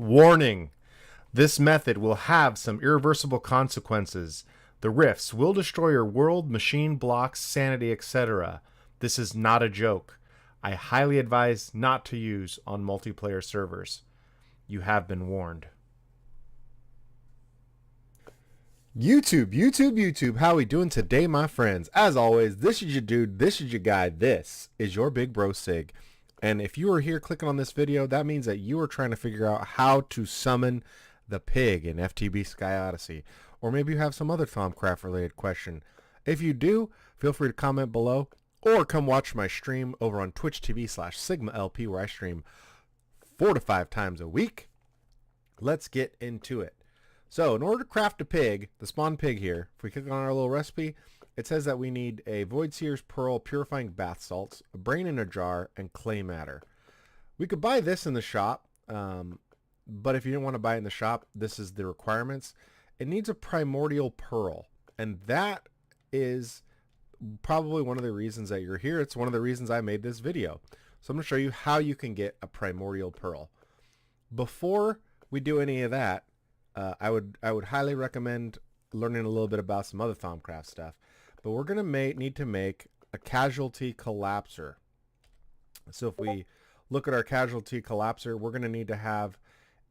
Warning: this method will have some irreversible consequences. The rifts will destroy your world, machine blocks, sanity, etc. This is not a joke. I highly advise not to use on multiplayer servers. You have been warned. YouTube, how we doing today, my friends? As always, this is your dude, this is your guy, this is your big bro Sig. And if you are here clicking on this video, that means that you are trying to figure out how to summon the pig in FTB Sky Odyssey. Or maybe you have some other Thaumcraft related question. If you do, feel free to comment below or come watch my stream over on Twitch TV/SigmaLP, where I stream 4 to 5 times a week. Let's get into it. So in order to craft a pig, the spawn pig here, if we click on our little recipe, it says that we need a Void Seer's Pearl, Purifying Bath Salts, a Brain in a Jar, and Clay Matter. We could buy this in the shop, but if you didn't want to buy it in the shop, this is the requirements. It needs a Primordial Pearl, and that is probably one of the reasons that you're here. It's one of the reasons I made this video. So I'm going to show you how you can get a Primordial Pearl. Before we do any of that, I would highly recommend learning a little bit about some other Thaumcraft stuff. But we're gonna need to make a Casualty Collapser. So if we look at our Casualty Collapser, we're gonna need to have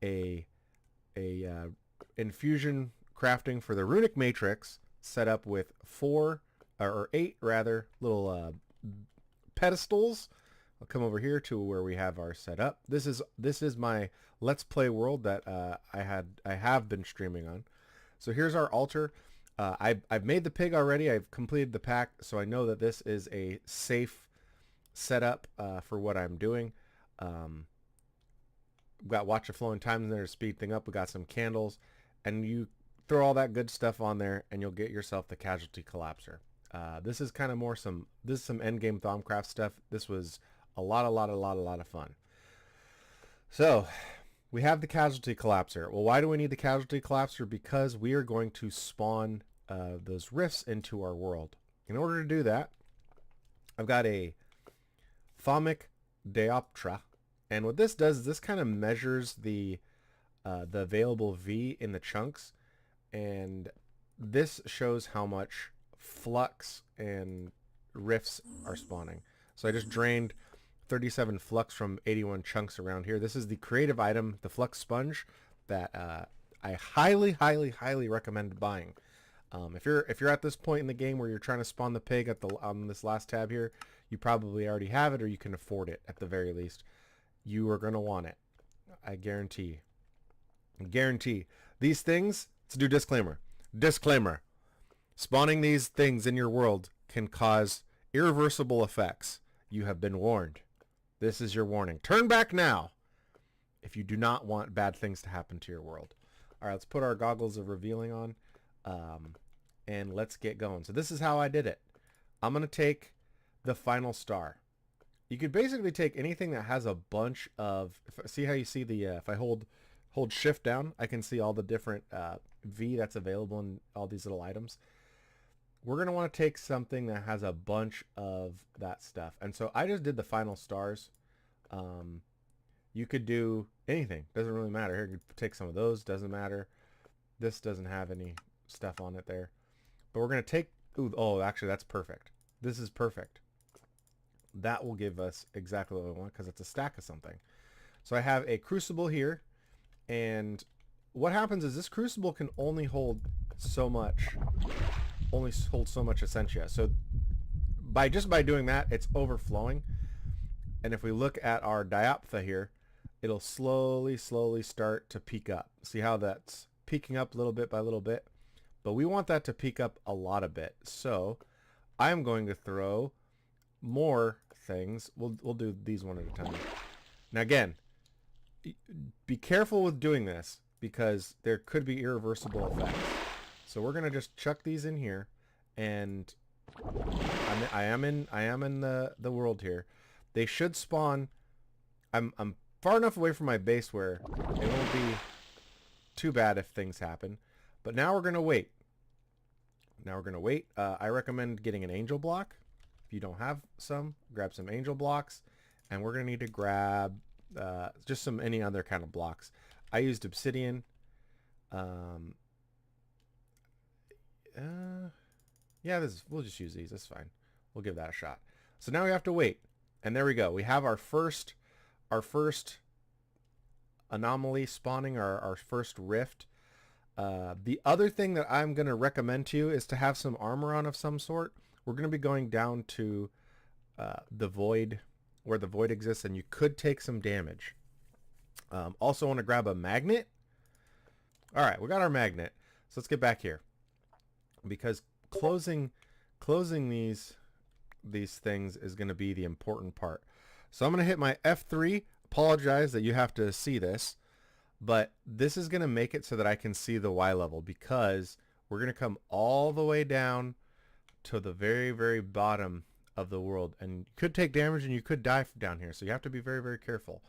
a infusion crafting for the Runic Matrix set up with 8 rather little pedestals. I'll come over here to where we have our setup. This is my Let's Play world that I have been streaming on. So here's our altar. I've made the pig already. I've completed the pack, so I know that this is a safe setup for what I'm doing. We've got Watch of Flowing Time in there to speed thing up. We got some candles, and you throw all that good stuff on there, and you'll get yourself the Casualty Collapser. This is kind of more some end game Thaumcraft stuff. This was a lot of fun. So we have the Casualty Collapser. Well, why do we need the Casualty Collapser? Because we are going to spawn those rifts into our world. In order to do that, I've got a Thaumic Dioptra, and what this does is this kind of measures the available V in the chunks, and this shows how much flux and rifts are spawning. So I just drained 37 flux from 81 chunks around here. This is the creative item, the Flux Sponge, that I highly recommend buying. If you're at this point in the game where you're trying to spawn the pig on this last tab here, you probably already have it, or you can afford it at the very least. You are going to want it. I guarantee. These things, let's do disclaimer. Spawning these things in your world can cause irreversible effects. You have been warned. This is your warning. Turn back now if you do not want bad things to happen to your world. All right, let's put our goggles of revealing on, and let's get going. So this is how I did it. I'm going to take the final star. You could basically take anything that has a bunch of, see how you see the, if I hold shift down, I can see all the different V that's available in all these little items. We're going to want to take something that has a bunch of that stuff. And so I just did the final stars. You could do anything. Doesn't really matter. Here, you could take some of those. Doesn't matter. This doesn't have any stuff on it there. But we're going to take... oh, actually, that's perfect. This is perfect. That will give us exactly what we want because it's a stack of something. So I have a crucible here. And what happens is this crucible can only hold so much... essentia. So by doing that, it's overflowing. And if we look at our dioptha here, it'll slowly start to peak up. See how that's peaking up little bit by little bit? But we want that to peak up a lot of bit. So I'm going to throw more things. We'll do these one at a time. Now again, be careful with doing this because there could be irreversible effects. So we're gonna just chuck these in here, and I am in the world here. They should spawn. I'm far enough away from my base where it won't be too bad if things happen. But now we're gonna wait. I recommend getting an angel block. If you don't have some, grab some angel blocks, and we're gonna need to grab just any other kind of blocks. I used obsidian. Um, yeah, we'll just use these. That's fine. We'll give that a shot. So now we have to wait. And there we go. We have our first anomaly spawning, our first rift. The other thing that I'm going to recommend to you is to have some armor on of some sort. We're going to be going down to the void, where the void exists, and you could take some damage. Also want to grab a magnet. All right, we got our magnet. So let's get back here, because closing these things is going to be the important part. So I'm going to hit my F3. Apologize that you have to see this, but this is going to make it so that I can see the Y level, because we're going to come all the way down to the very, very bottom of the world, and you could take damage and you could die down here. So you have to be very, very careful.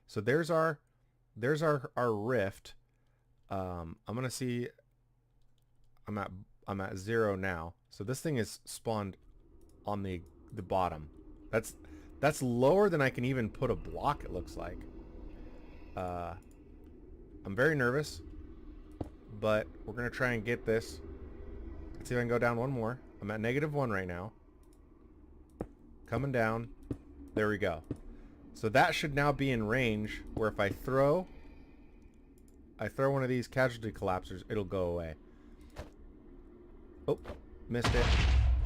So there's our rift. I'm going to see, I'm at 0 now. So this thing is spawned on the bottom. That's lower than I can even put a block, it looks like. I'm very nervous, but we're going to try and get this. Let's see if I can go down one more. I'm at -1 right now. Coming down. There we go. So that should now be in range where if I throw one of these casualty collapsers, it'll go away. Oh, missed it.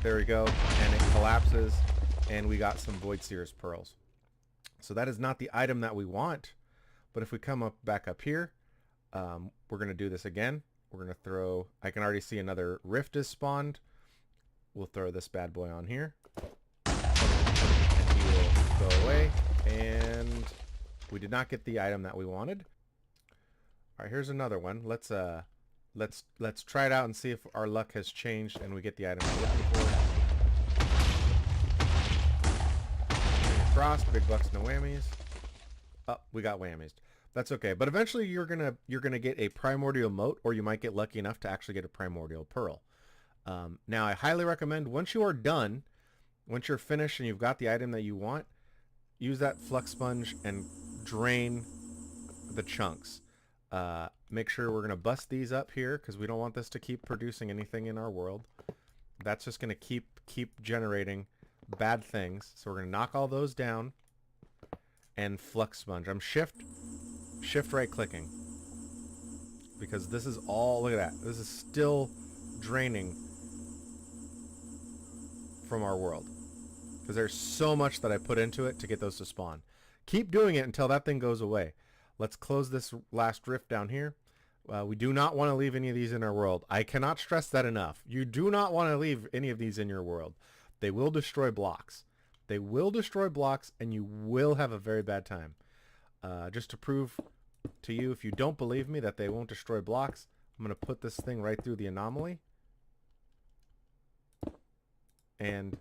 There we go. And it collapses, and we got some Void Seer's pearls. So that is not the item that we want, but if we come back up here, we're going to do this again. We're going to throw, I can already see another rift is spawned. We'll throw this bad boy on here, and he will go away, and we did not get the item that we wanted. All right, here's another one. Let's try it out and see if our luck has changed and we get the item we're looking for. Frost, big bucks, no whammies. Oh, we got whammies. That's okay, but eventually you're gonna get a primordial mote, or you might get lucky enough to actually get a primordial pearl. Now I highly recommend, once you are done, once you're finished and you've got the item that you want, use that flux sponge and drain the chunks. Make sure we're gonna bust these up here, because we don't want this to keep producing anything in our world. That's just gonna keep generating bad things. So we're gonna knock all those down and flux sponge. I'm shift right clicking, because this is all, look at that, this is still draining from our world, because there's so much that I put into it to get those to spawn. Keep doing it until that thing goes away. Let's close this last rift down here. We do not want to leave any of these in our world. I cannot stress that enough. You do not want to leave any of these in your world. They will destroy blocks. They will destroy blocks, and you will have a very bad time. Just to prove to you, if you don't believe me that they won't destroy blocks, I'm going to put this thing right through the anomaly, and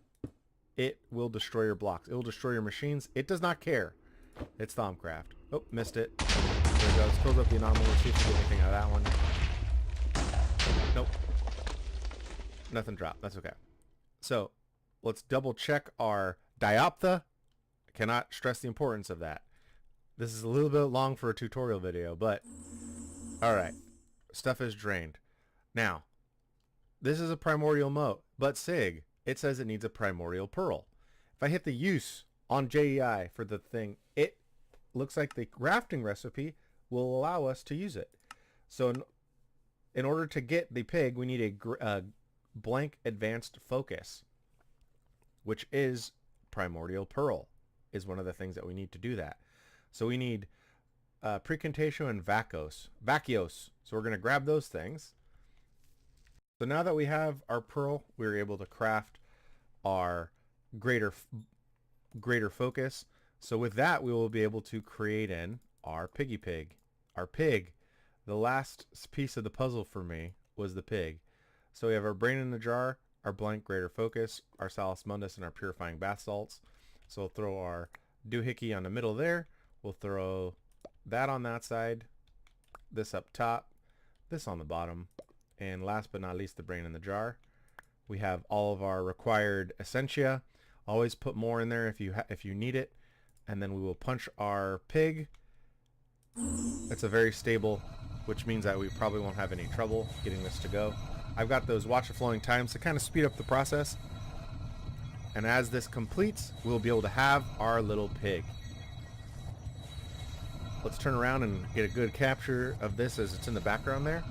it will destroy your blocks. It will destroy your machines. It does not care. It's Thaumcraft. Oh, missed it. There it goes. Close up the anomaly. See if we get anything out of that one. Nope. Nothing dropped. That's okay. So let's double check our Dioptha. I cannot stress the importance of that. This is a little bit long for a tutorial video, but alright. Stuff is drained. Now, this is a primordial mote, but SIG, it says it needs a primordial pearl. If I hit the use on JEI for the thing, it looks like the crafting recipe will allow us to use it. So in order to get the pig, we need a blank advanced focus, which is primordial pearl, is one of the things that we need to do that. So we need Precontatio and Vakios. So we're going to grab those things. So now that we have our pearl, we're able to craft our greater focus. So with that, we will be able to create in our piggy pig. Our pig, the last piece of the puzzle for me was the pig. So we have our brain in the jar, our blank greater focus, our Salus Mundus, and our purifying bath salts. So we'll throw our doohickey on the middle there. We'll throw that on that side, this up top, this on the bottom, and last but not least, the brain in the jar. We have all of our required essentia. Always put more in there if you need it. And then we will punch our pig It's a very stable, which means that we probably won't have any trouble getting this to go. I've got those watch the flowing times to kind of speed up the process. And as this completes, we'll be able to have our little pig. Let's turn around and get a good capture of this as it's in the background there.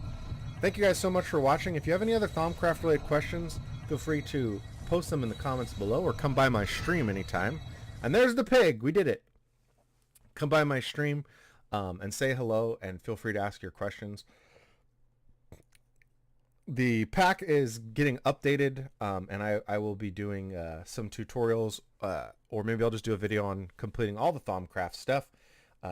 Thank you guys so much for watching. If you have any other Thaumcraft related questions, feel free to post them in the comments below or come by my stream anytime. And there's the pig. We did it. Come by my stream and say hello, and feel free to ask your questions. The pack is getting updated, and I will be doing some tutorials, or maybe I'll just do a video on completing all the Thaumcraft stuff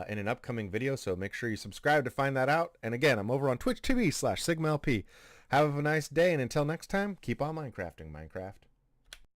in an upcoming video, so make sure you subscribe to find that out. And again, I'm over on Twitch TV /SigmaLP. Have a nice day, and until next time, keep on Minecrafting, Minecraft.